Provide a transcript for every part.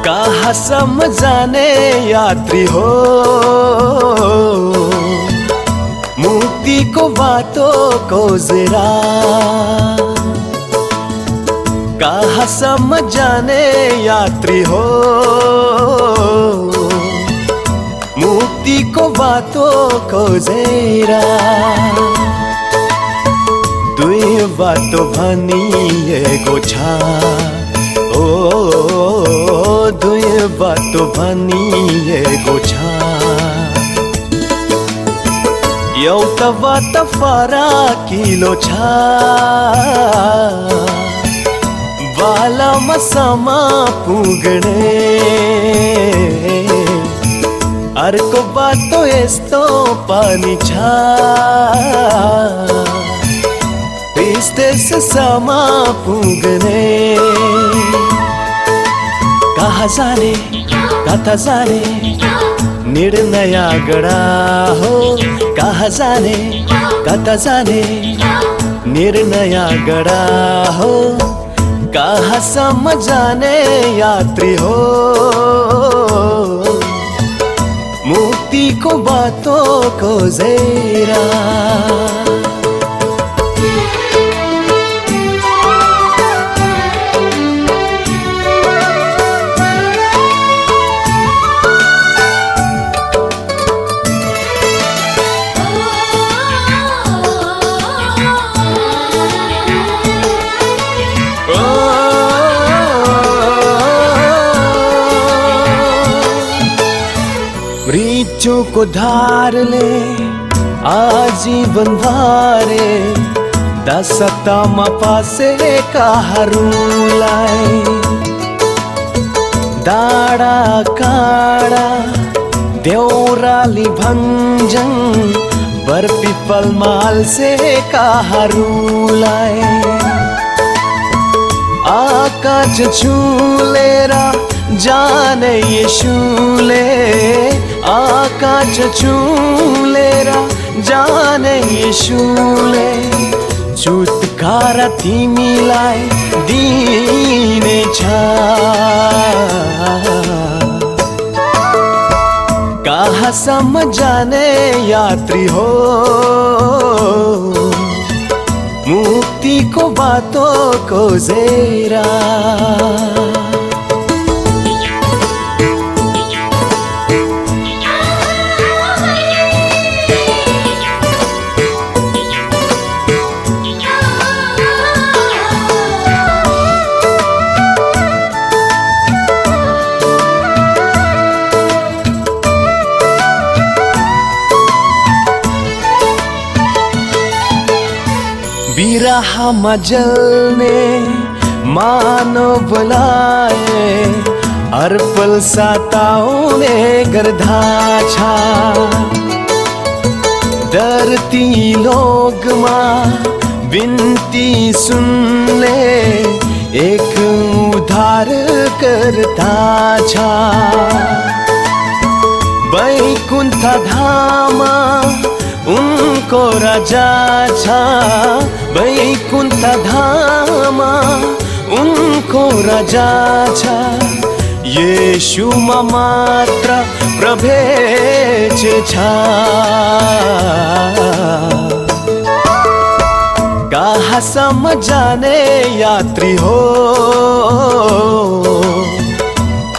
कहा समझाने यात्री हो मुक्ति को बातों को जरा, कहा समझाने यात्री हो मुक्ति को बातों को जरा। दुई बातों भनी ये गोछा ओ दुई बातों भनी ये गोछा। एउटा बात फराकिलो छ बालामा समा पुग्ने, अर्को बाटो यस्तो पनि छ समा पुग्ने। कहाँ जाने कता जाने निर्णय गड़ा हो, कहाँ जाने कता जाने निर्णय गड़ा हो। कहाँ समझाने यात्री हो मुक्ति को बातों को जरा। मृत्यु को धार ले आजीवन भारे दशतामा पासे काहरूलाई डाँडा काँडा देउराली भञ्जन बर पिपल माल से काहरूलाई आकाश छुलेरा जाने यीशुले, आकाश छुलेरा जाने यीशुले छुटकारा तिमीलाई दिनेछ। कहाँ समझाने यात्री हो मुक्ति को बातों को जरा। बिरहमा जल्ने मानव बोलाए अर्पल सताउने गर्दछ। धरती लोकमा बिन्ती सुनले एक उद्धार करता छ। वैकुण्ठ धाममा उनको राजा छ, वैकुण्ठ धाममा उनको राजा छ। येशुमा मात्र प्रवेश छ। कहाँ समझाने यात्री हो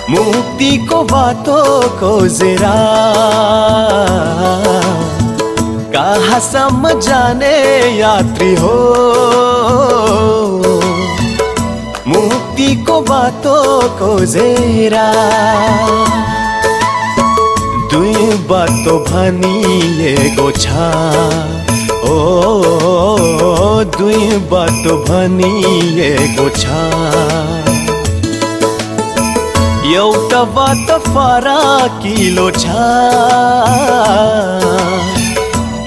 मुक्ति को बातों को जरा। कहाँ समझाने यात्री हो मुक्ति को बातों को जरा। दुई बातों भनी ये गोछा ओ दुई बातों भनी ये गोछा। एउटा बात फराकिलो छ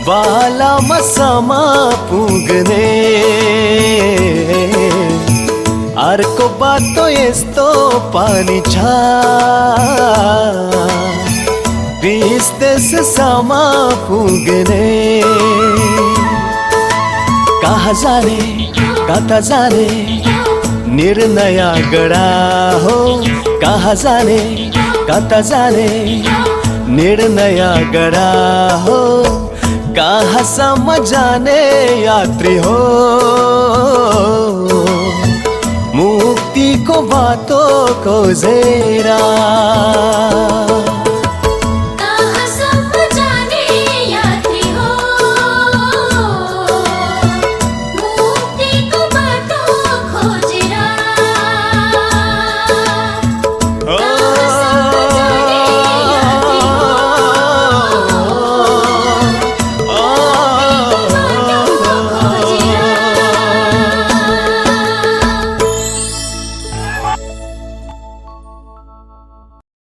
बालामा समा पुग्ने अर्को बाटो यस्तो पनि छ बिस देशसम्म पुग्ने कहाँ जाने कता जाने निर्णय गरा हो कहाँ जाने कता जाने निर्णय गरा हो कहाँसम्म जाने यात्री हो मुक्तिको बाटो खोजेर